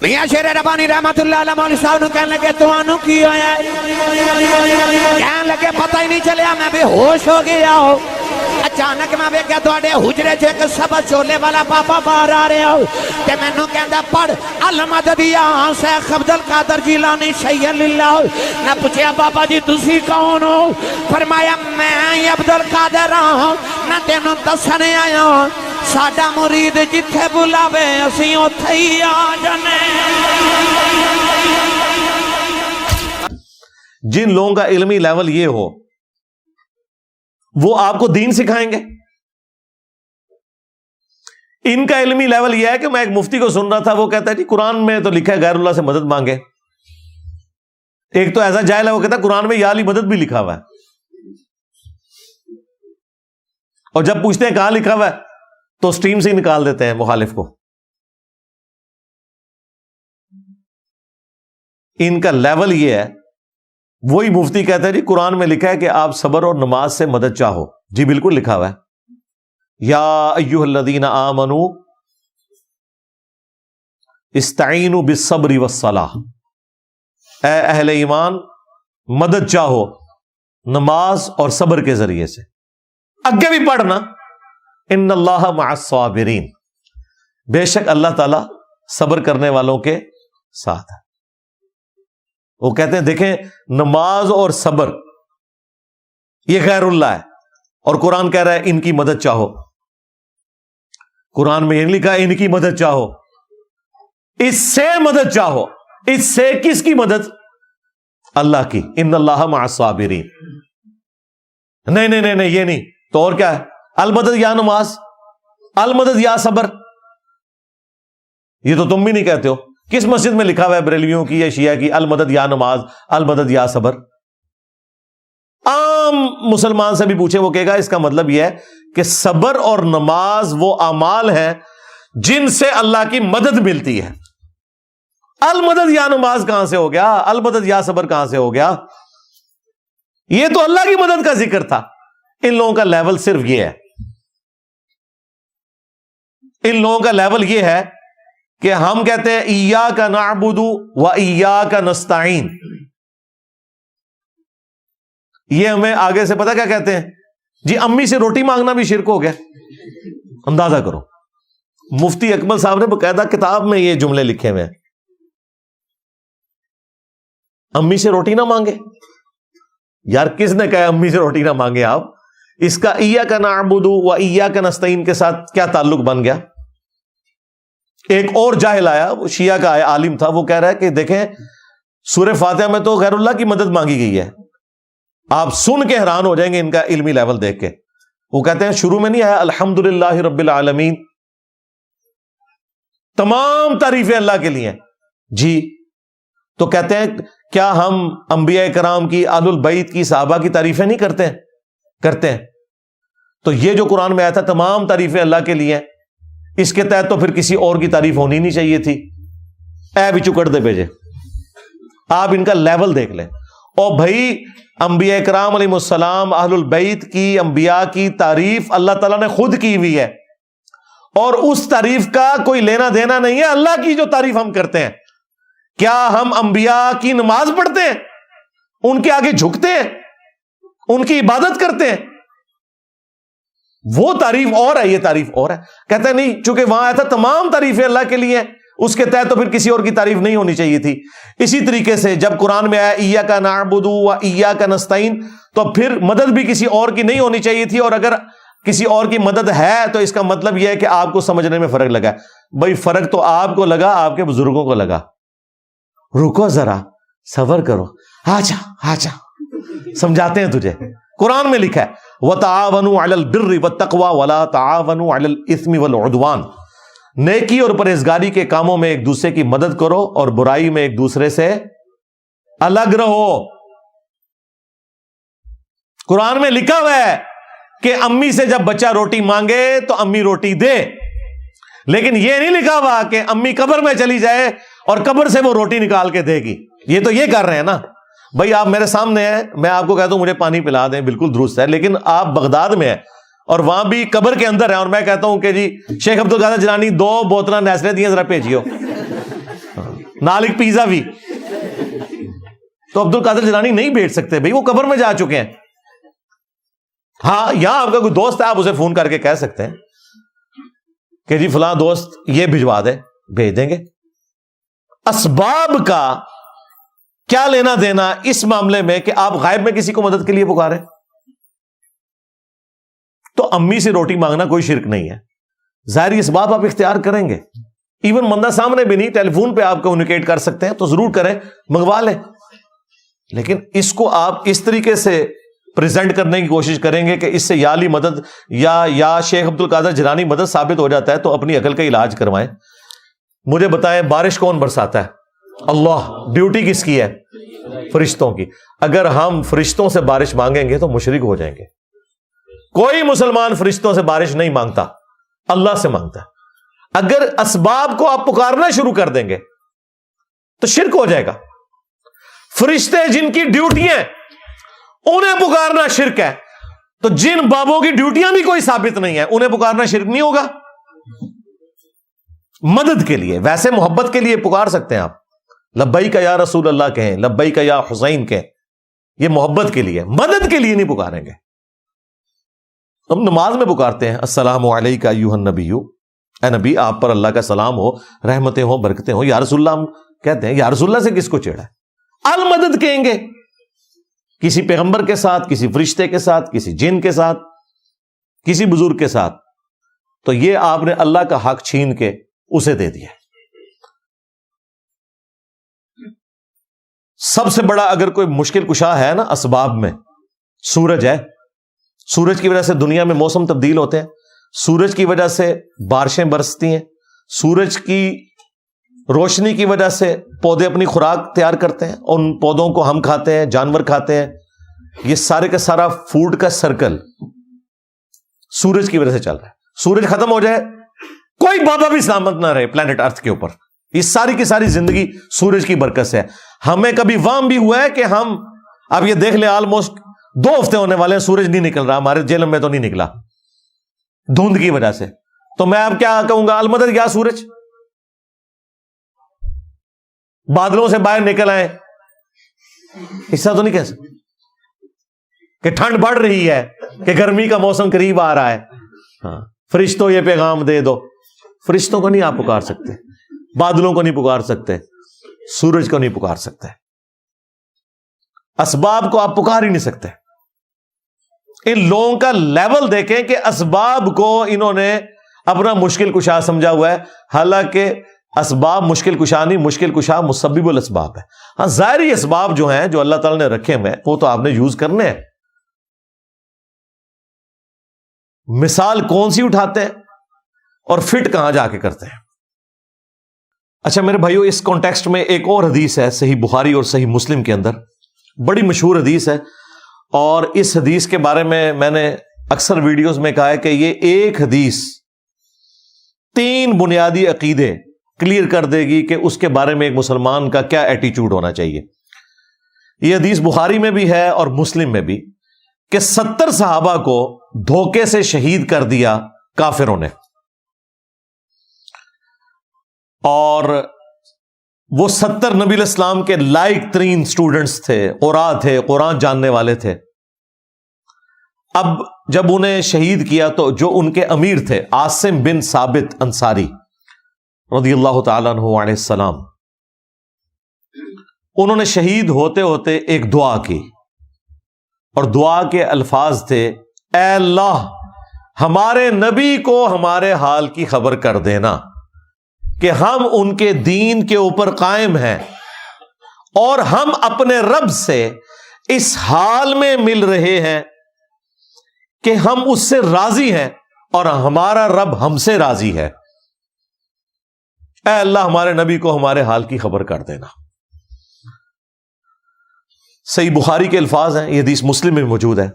میاں شیر ربانی رحمت اللہ علیہ مولوی صاحب نو کہنے لگے تمہوں کی ہویا ہے؟ کہنے لگے پتہ ہی نہیں چلیا میں بے ہوش ہو گیا ہو، اچانک میں دیکھا تواڈے حجرے چ ایک سبز چولے والا پاپا باہر آ رہے ہو تے مینوں کہندا پڑھ المددیا شیخ عبد القادر جیلانی شیخ اللہ۔ میں پوچھیا بابا جی تسی کون ہو؟ فرمایا میں عبد القادر ہوں، نہ تینوں دسنے آیا ہوں، ساڈا مرید جتھے بلاوے اسی اوتھے ہی آ جانے۔ جن لوگوں کا علمی لیول یہ ہو وہ آپ کو دین سکھائیں گے۔ ان کا علمی لیول یہ ہے کہ میں ایک مفتی کو سن رہا تھا، وہ کہتا ہے جی قرآن میں تو لکھا ہے غیر اللہ سے مدد مانگے۔ ایک تو ایسا جاہل ہے وہ کہتا ہے قرآن میں یا علی مدد بھی لکھا ہوا ہے، اور جب پوچھتے ہیں کہاں لکھا ہوا ہے تو سٹریم سے ہی نکال دیتے ہیں مخالف کو۔ ان کا لیول یہ ہے، وہی مفتی کہتا ہے جی قرآن میں لکھا ہے کہ آپ صبر اور نماز سے مدد چاہو۔ جی بالکل لکھا ہوا ہے، یا ایھا الذین آمنوا استعینوا بالصبر والصلاۃ، اے اہل ایمان مدد چاہو نماز اور صبر کے ذریعے سے۔ آگے بھی پڑھنا ان اللہ مع الصابرین، بے شک اللہ تعالی صبر کرنے والوں کے ساتھ ہے۔ وہ کہتے ہیں دیکھیں نماز اور صبر یہ غیر اللہ ہے، اور قرآن کہہ رہا ہے ان کی مدد چاہو۔ قرآن میں یہ نہیں لکھا ان کی مدد چاہو، اس سے مدد چاہو۔ اس سے کس کی مدد؟ اللہ کی، ان اللہ مع الصابرین۔ نہیں نہیں نہیں نہیں یہ نہیں تو اور کیا ہے؟ المدد یا نماز، المدد یا صبر۔ یہ تو تم بھی نہیں کہتے ہو۔ کس مسجد میں لکھا ہوا ہے بریلویوں کی یا شیعہ کی المدد یا نماز، المدد یا صبر؟ عام مسلمان سے بھی پوچھیں وہ کہے گا اس کا مطلب یہ ہے کہ صبر اور نماز وہ اعمال ہیں جن سے اللہ کی مدد ملتی ہے۔ المدد یا نماز کہاں سے ہو گیا؟ المدد یا صبر کہاں سے ہو گیا؟ یہ تو اللہ کی مدد کا ذکر تھا۔ ان لوگوں کا لیول صرف یہ ہے، ان لوگوں کا لیول یہ ہے کہ ہم کہتے ہیں ایاک نعبد و ایاک نستعین۔ یہ ہمیں آگے سے پتہ کیا کہتے ہیں؟ جی امی سے روٹی مانگنا بھی شرک ہو گیا۔ اندازہ کرو، مفتی اکمل صاحب نے باقاعدہ کتاب میں یہ جملے لکھے ہوئے ہیں، امی سے روٹی نہ مانگے۔ یار کس نے کہا امی سے روٹی نہ مانگے آپ؟ اس کا ایاک نعبد و ایاک نستعین کے ساتھ کیا تعلق بن گیا؟ ایک اور جاہل آیا، وہ شیعہ کا آیا، عالم تھا، وہ کہہ رہا ہے کہ دیکھیں سورہ فاتحہ میں تو غیر اللہ کی مدد مانگی گئی ہے۔ آپ سن کے حیران ہو جائیں گے ان کا علمی لیول دیکھ کے۔ وہ کہتے ہیں شروع میں نہیں آیا الحمدللہ رب العالمین، تمام تعریفیں اللہ کے لیے؟ جی تو کہتے ہیں کیا ہم انبیاء کرام کی، اہل البیت کی، صحابہ کی تعریفیں نہیں کرتے ہیں؟ تو یہ جو قرآن میں آیا تھا تمام تعریفیں اللہ کے لیے، اس کے تحت تو پھر کسی اور کی تعریف ہونی نہیں چاہیے تھی۔ اے بھی چکڑ دے بھیجے۔ آپ ان کا لیول دیکھ لیں۔ اور بھائی انبیاء کرام علیہ السلام، اہل البیت کی، انبیاء کی تعریف اللہ تعالیٰ نے خود کی ہوئی ہے، اور اس تعریف کا کوئی لینا دینا نہیں ہے اللہ کی جو تعریف ہم کرتے ہیں۔ کیا ہم انبیاء کی نماز پڑھتے ہیں؟ ان کے آگے جھکتے ہیں؟ ان کی عبادت کرتے ہیں؟ وہ تعریف اور ہے، یہ تعریف اور ہے۔ کہتے ہیں نہیں، چونکہ وہاں آیا تھا تمام تعریفیں اللہ کے لیے، اس کے تحت تو پھر کسی اور کی تعریف نہیں ہونی چاہیے تھی۔ اسی طریقے سے جب قرآن میں آیا ایاک نعبد و ایاک نستعین، تو پھر مدد بھی کسی اور کی نہیں ہونی چاہیے تھی، اور اگر کسی اور کی مدد ہے تو اس کا مطلب یہ ہے کہ آپ کو سمجھنے میں فرق لگا ہے۔ بھائی فرق تو آپ کو لگا، آپ کے بزرگوں کو لگا۔ رکو ذرا، صبر کرو، آجا سمجھاتے ہیں تجھے۔ قرآن میں لکھا ہے وَتَعَاوَنُوا عَلَى الْبِرِّ وَالتَّقْوَى وَلَا تَعَاوَنُوا عَلَى الْإِثْمِ وَالْعُدْوَانِ، نیکی اور پرہیزگاری کے کاموں میں ایک دوسرے کی مدد کرو اور برائی میں ایک دوسرے سے الگ رہو۔ قرآن میں لکھا ہوا ہے کہ امی سے جب بچہ روٹی مانگے تو امی روٹی دے، لیکن یہ نہیں لکھا ہوا کہ امی قبر میں چلی جائے اور قبر سے وہ روٹی نکال کے دے گی۔ یہ تو یہ کر رہے ہیں نا بھائی، آپ میرے سامنے ہیں، میں آپ کو کہتا ہوں مجھے پانی پلا دیں، بالکل درست ہے، لیکن آپ بغداد میں ہیں اور وہاں بھی قبر کے اندر ہیں، اور میں کہتا ہوں کہ جی شیخ عبد القادر جیلانی 2 بوتلاں نیسلے دیے ذرا بھیجیو، نال ایک پیزا بھی. تو عبد القادر جیلانی نہیں بھیج سکتے بھائی, وہ قبر میں جا چکے ہیں. ہاں یہاں آپ کا کوئی دوست ہے, آپ اسے فون کر کے کہہ سکتے ہیں کہ جی فلاں دوست یہ بھجوا دے, بھیج دیں گے. اسباب کا کیا لینا دینا اس معاملے میں کہ آپ غائب میں کسی کو مدد کے لیے پکاریں؟ تو امی سے روٹی مانگنا کوئی شرک نہیں ہے. ظاہری اسباب آپ اختیار کریں گے, ایون بندہ سامنے بھی نہیں, ٹیلی فون پہ آپ کمیونیکیٹ کر سکتے ہیں تو ضرور کریں, منگوا لیں. لیکن اس کو آپ اس طریقے سے پریزنٹ کرنے کی کوشش کریں گے کہ اس سے یا علی مدد یا شیخ عبد القادر جیلانی مدد ثابت ہو جاتا ہے, تو اپنی عقل کا علاج کروائیں. مجھے بتائیں بارش کون برساتا ہے؟ اللہ. ڈیوٹی کس کی ہے؟ فرشتوں کی. اگر ہم فرشتوں سے بارش مانگیں گے تو مشرک ہو جائیں گے. کوئی مسلمان فرشتوں سے بارش نہیں مانگتا, اللہ سے مانگتا ہے. اگر اسباب کو آپ پکارنا شروع کر دیں گے تو شرک ہو جائے گا. فرشتے جن کی ڈیوٹیاں انہیں پکارنا شرک ہے, تو جن بابوں کی ڈیوٹیاں بھی کوئی ثابت نہیں ہے انہیں پکارنا شرک نہیں ہوگا؟ مدد کے لیے, ویسے محبت کے لیے پکار سکتے ہیں آپ, لبیک یا رسول اللہ کہیں, لبیک یا حسین کہیں, یہ محبت کے لیے. مدد کے لیے نہیں پکاریں گے. ہم نماز میں پکارتے ہیں السلام علیکہ ایھا النبی, اے نبی آپ پر اللہ کا سلام ہو, رحمتیں ہوں, برکتیں ہوں. یا رسول اللہ ہم کہتے ہیں, یا رسول اللہ سے کس کو چڑھا ہے؟ المدد کہیں گے کسی پیغمبر کے ساتھ, کسی فرشتے کے ساتھ, کسی جن کے ساتھ, کسی بزرگ کے ساتھ. تو یہ آپ نے اللہ کا حق چھین کے اسے دے دیا. سب سے بڑا اگر کوئی مشکل کشا ہے نا اسباب میں, سورج ہے. سورج کی وجہ سے دنیا میں موسم تبدیل ہوتے ہیں, سورج کی وجہ سے بارشیں برستی ہیں, سورج کی روشنی کی وجہ سے پودے اپنی خوراک تیار کرتے ہیں, ان پودوں کو ہم کھاتے ہیں, جانور کھاتے ہیں. یہ سارے کا سارا فوڈ کا سرکل سورج کی وجہ سے چل رہا ہے. سورج ختم ہو جائے, کوئی بابا بھی سلامت نہ رہے پلانٹ ارتھ کے اوپر. یہ ساری کی ساری زندگی سورج کی برکت سے ہے. ہمیں کبھی وہم بھی ہوا ہے کہ ہم, اب یہ دیکھ لیں آلموسٹ 2 ہفتے ہونے والے ہیں, سورج نہیں نکل رہا. ہمارے جیل میں تو نہیں نکلا دھند کی وجہ سے. تو میں اب کیا کہوں گا, المدد یا سورج, بادلوں سے باہر نکل آئے, ایسا تو نہیں کہہ سکتے کہ ٹھنڈ بڑھ رہی ہے, کہ گرمی کا موسم قریب آ رہا ہے. ہاں, فرشتوں یہ پیغام دے دو. فرشتوں کو نہیں آپ پکار سکتے, بادلوں کو نہیں پکار سکتے, سورج کو نہیں پکار سکتے, اسباب کو آپ پکار ہی نہیں سکتے. ان لوگوں کا لیول دیکھیں کہ اسباب کو انہوں نے اپنا مشکل کشا سمجھا ہوا ہے, حالانکہ اسباب مشکل کشا نہیں, مشکل کشا مسبب الاسباب ہے. ہاں ظاہری اسباب جو ہیں جو اللہ تعالیٰ نے رکھے ہوئے وہ تو آپ نے یوز کرنے ہیں. مثال کون سی اٹھاتے ہیں اور فٹ کہاں جا کے کرتے ہیں. اچھا میرے بھائیو, اس کانٹیکسٹ میں ایک اور حدیث ہے صحیح بخاری اور صحیح مسلم کے اندر, بڑی مشہور حدیث ہے, اور اس حدیث کے بارے میں نے اکثر ویڈیوز میں کہا ہے کہ یہ ایک حدیث 3 بنیادی عقیدے کلیئر کر دے گی کہ اس کے بارے میں ایک مسلمان کا کیا ایٹیچیوڈ ہونا چاہیے. یہ حدیث بخاری میں بھی ہے اور مسلم میں بھی, کہ 70 صحابہ کو دھوکے سے شہید کر دیا کافروں نے, اور وہ 70 نبی الاسلام کے لائق ترین سٹوڈنٹس تھے, قراء تھے, قرآن جاننے والے تھے. اب جب انہیں شہید کیا تو جو ان کے امیر تھے عاصم بن ثابت انصاری رضی اللہ تعالیٰ عنہ علیہ السلام, انہوں نے شہید ہوتے ہوتے ایک دعا کی, اور دعا کے الفاظ تھے, اے اللہ ہمارے نبی کو ہمارے حال کی خبر کر دینا کہ ہم ان کے دین کے اوپر قائم ہیں, اور ہم اپنے رب سے اس حال میں مل رہے ہیں کہ ہم اس سے راضی ہیں اور ہمارا رب ہم سے راضی ہے. اے اللہ ہمارے نبی کو ہمارے حال کی خبر کر دینا. صحیح بخاری کے الفاظ ہیں, یہ حدیث مسلم میں موجود ہے,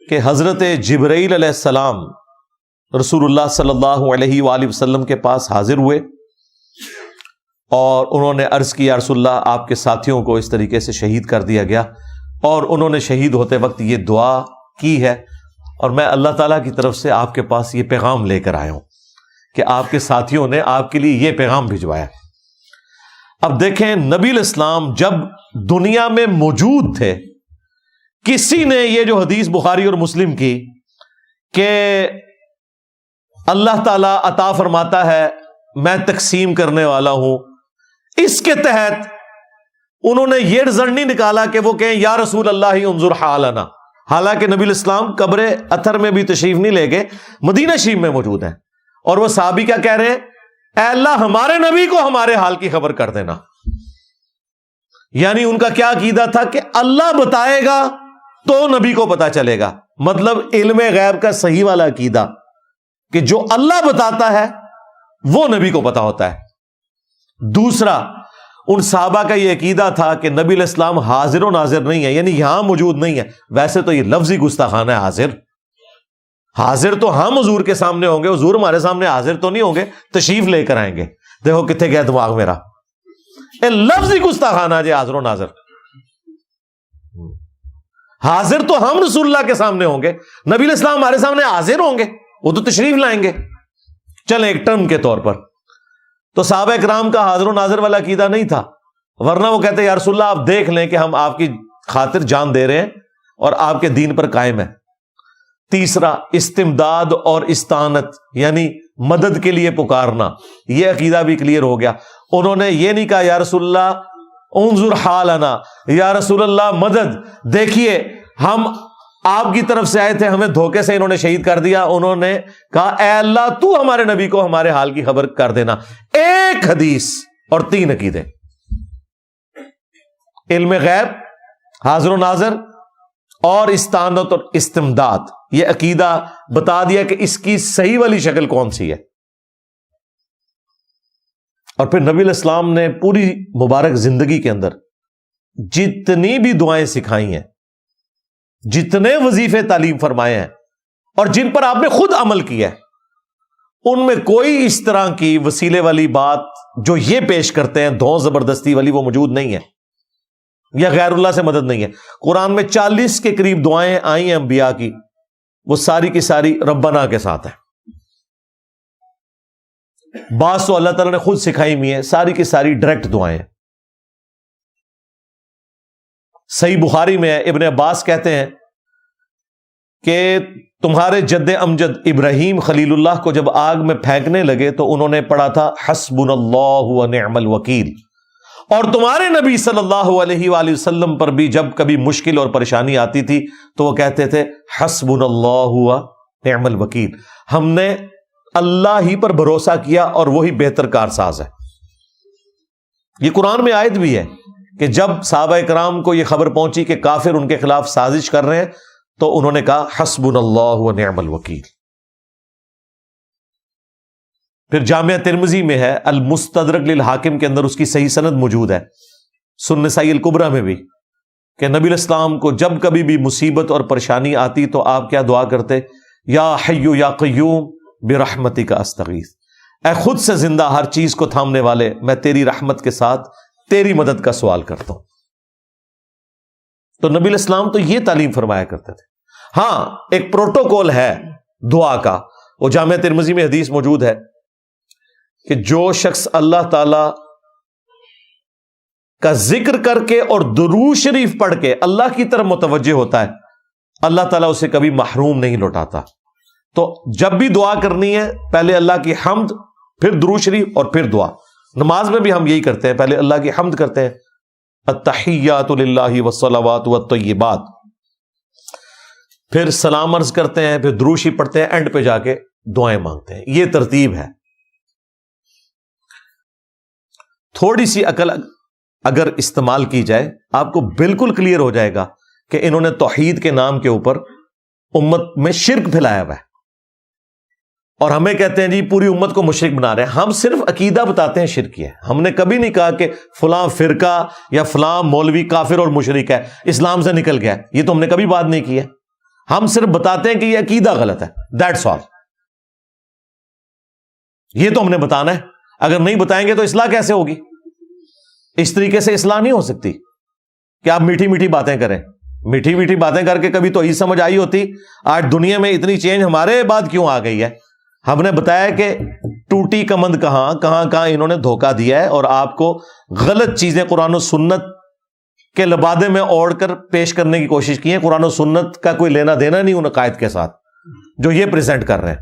کہ حضرت جبرائیل علیہ السلام رسول اللہ صلی اللہ علیہ وآلہ وسلم کے پاس حاضر ہوئے, اور انہوں نے عرض کیا رسول اللہ آپ کے ساتھیوں کو اس طریقے سے شہید کر دیا گیا, اور انہوں نے شہید ہوتے وقت یہ دعا کی ہے, اور میں اللہ تعالیٰ کی طرف سے آپ کے پاس یہ پیغام لے کر آیا ہوں کہ آپ کے ساتھیوں نے آپ کے لیے یہ پیغام بھجوایا. اب دیکھیں نبی الاسلام جب دنیا میں موجود تھے، کسی نے یہ جو حدیث بخاری اور مسلم کی کہ اللہ تعالیٰ عطا فرماتا ہے میں تقسیم کرنے والا ہوں، اس کے تحت انہوں نے یہ رزلٹ نہیں نکالا کہ وہ کہیں یا رسول اللہ انظر حالنا، حالانکہ نبی الاسلام قبر اطہر میں بھی تشریف نہیں لے گئے، مدینہ شریف میں موجود ہیں، اور وہ صحابی کیا کہہ رہے ہیں؟ اے اللہ ہمارے نبی کو ہمارے حال کی خبر کر دینا. یعنی ان کا کیا عقیدہ تھا کہ اللہ بتائے گا تو نبی کو پتا چلے گا، مطلب علم غیب کا صحیح والا عقیدہ کہ جو اللہ بتاتا ہے وہ نبی کو پتا ہوتا ہے. دوسرا، ان صحابہ کا یہ عقیدہ تھا کہ نبی علیہ السلام حاضر و ناظر نہیں ہے، یعنی یہاں موجود نہیں ہے. ویسے تو یہ لفظی گستاخانہ ہے، حاضر تو ہم حضور کے سامنے ہوں گے، حضور ہمارے سامنے حاضر تو نہیں ہوں گے، تشریف لے کر آئیں گے. دیکھو کتنے گیا دماغ میرا، اے لفظی گستاخانہ جی حاضر و ناظر. حاضر تو ہم رسول اللہ کے سامنے ہوں گے، نبی علیہ السلام ہمارے سامنے حاضر ہوں گے، وہ تو تشریف لائیں گے. چلیں ایک ٹرم کے طور پر تو صحابہ کرام کا حاضر و ناظر والا عقیدہ نہیں تھا، ورنہ وہ کہتے یا رسول اللہ آپ دیکھ لیں کہ ہم آپ کی خاطر جان دے رہے ہیں اور آپ کے دین پر قائم ہیں. تیسرا، استمداد اور استعانت یعنی مدد کے لیے پکارنا، یہ عقیدہ بھی کلیئر ہو گیا. انہوں نے یہ نہیں کہا یا رسول اللہ انظر حالنا، یا رسول اللہ مدد دیکھیے ہم آپ کی طرف سے آئے تھے، ہمیں دھوکے سے انہوں نے شہید کر دیا. انہوں نے کہا اے اللہ تو ہمارے نبی کو ہمارے حال کی خبر کر دینا. ایک حدیث اور تین عقیدے، علم غیب، حاضر و ناظر اور استعانت اور استمداد. یہ عقیدہ بتا دیا کہ اس کی صحیح والی شکل کون سی ہے. اور پھر نبی علیہ السلام نے پوری مبارک زندگی کے اندر جتنی بھی دعائیں سکھائی ہیں، جتنے وظیفے تعلیم فرمائے ہیں اور جن پر آپ نے خود عمل کیا ہے، ان میں کوئی اس طرح کی وسیلے والی بات جو یہ پیش کرتے ہیں دھون زبردستی والی وہ موجود نہیں ہے، یا غیر اللہ سے مدد نہیں ہے. قرآن میں 40 کے قریب دعائیں آئی ہیں انبیاء کی، وہ ساری کی ساری ربنا کے ساتھ ہیں. بعض تو اللہ تعالیٰ نے خود سکھائی ہوئی ہیں، ساری کی ساری ڈائریکٹ دعائیں. صحیح بخاری میں ابن عباس کہتے ہیں کہ تمہارے جد امجد ابراہیم خلیل اللہ کو جب آگ میں پھینکنے لگے تو انہوں نے پڑھا تھا حسبنا اللہ و نعم الوکیل، اور تمہارے نبی صلی اللہ علیہ وآلہ وسلم پر بھی جب کبھی مشکل اور پریشانی آتی تھی تو وہ کہتے تھے حسبنا اللہ و نعم الوکیل، ہم نے اللہ ہی پر بھروسہ کیا اور وہی بہتر کارساز ہے. یہ قرآن میں آیت بھی ہے کہ جب صحابہ کرام کو یہ خبر پہنچی کہ کافر ان کے خلاف سازش کر رہے ہیں تو انہوں نے کہا حسبنا اللہ و نعم الوکیل. پھر جامعہ ترمذی میں ہے المستدرک للحاکم کے اندر اس کی صحیح سند موجود ہے، سنن نسائی الکبریٰ میں بھی، کہ نبی علیہ السلام کو جب کبھی بھی مصیبت اور پریشانی آتی تو آپ کیا دعا کرتے؟ یا حی یا قیوم برحمتک استغیث، اے خود سے زندہ ہر چیز کو تھامنے والے میں تیری رحمت کے ساتھ تیری مدد کا سوال کرتا ہوں. تو نبی علیہ السلام تو یہ تعلیم فرمایا کرتے تھے. ہاں ایک پروٹوکول ہے دعا کا، وہ جامعہ ترمذی میں حدیث موجود ہے کہ جو شخص اللہ تعالی کا ذکر کر کے اور درود شریف پڑھ کے اللہ کی طرف متوجہ ہوتا ہے، اللہ تعالیٰ اسے کبھی محروم نہیں لوٹاتا. تو جب بھی دعا کرنی ہے پہلے اللہ کی حمد، پھر درود شریف اور پھر دعا. نماز میں بھی ہم یہی کرتے ہیں، پہلے اللہ کی حمد کرتے ہیں، التحیات للہ والصلوات والطیبات، پھر سلام عرض کرتے ہیں، پھر درود شریف پڑھتے ہیں، اینڈ پہ جا کے دعائیں مانگتے ہیں. یہ ترتیب ہے. تھوڑی سی عقل اگر استعمال کی جائے آپ کو بالکل کلیئر ہو جائے گا کہ انہوں نے توحید کے نام کے اوپر امت میں شرک پھیلایا ہوا ہے، اور ہمیں کہتے ہیں جی پوری امت کو مشرک بنا رہے ہیں. ہم صرف عقیدہ بتاتے ہیں شرک ہے. ہم نے کبھی نہیں کہا کہ فلاں فرقہ یا فلاں مولوی کافر اور مشرک ہے، اسلام سے نکل گیا ہے. یہ تو ہم نے کبھی بات نہیں کی ہے. ہم صرف بتاتے ہیں کہ یہ عقیدہ غلط ہے، دیٹس آل. یہ تو ہم نے بتانا ہے. اگر نہیں بتائیں گے تو اصلاح کیسے ہوگی؟ اس طریقے سے اصلاح نہیں ہو سکتی کہ آپ میٹھی میٹھی باتیں کریں. میٹھی میٹھی باتیں کر کے کبھی تو ہی سمجھ آئی ہوتی. آج دنیا میں اتنی چینج ہمارے بعد کیوں آ گئی ہے؟ ہم نے بتایا کہ ٹوٹی کمند کہاں کہاں انہوں نے دھوکہ دیا ہے اور آپ کو غلط چیزیں قرآن و سنت کے لبادے میں اوڑھ کر پیش کرنے کی کوشش کی ہے. قرآن و سنت کا کوئی لینا دینا نہیں ان عقائد کے ساتھ جو یہ پریزنٹ کر رہے ہیں.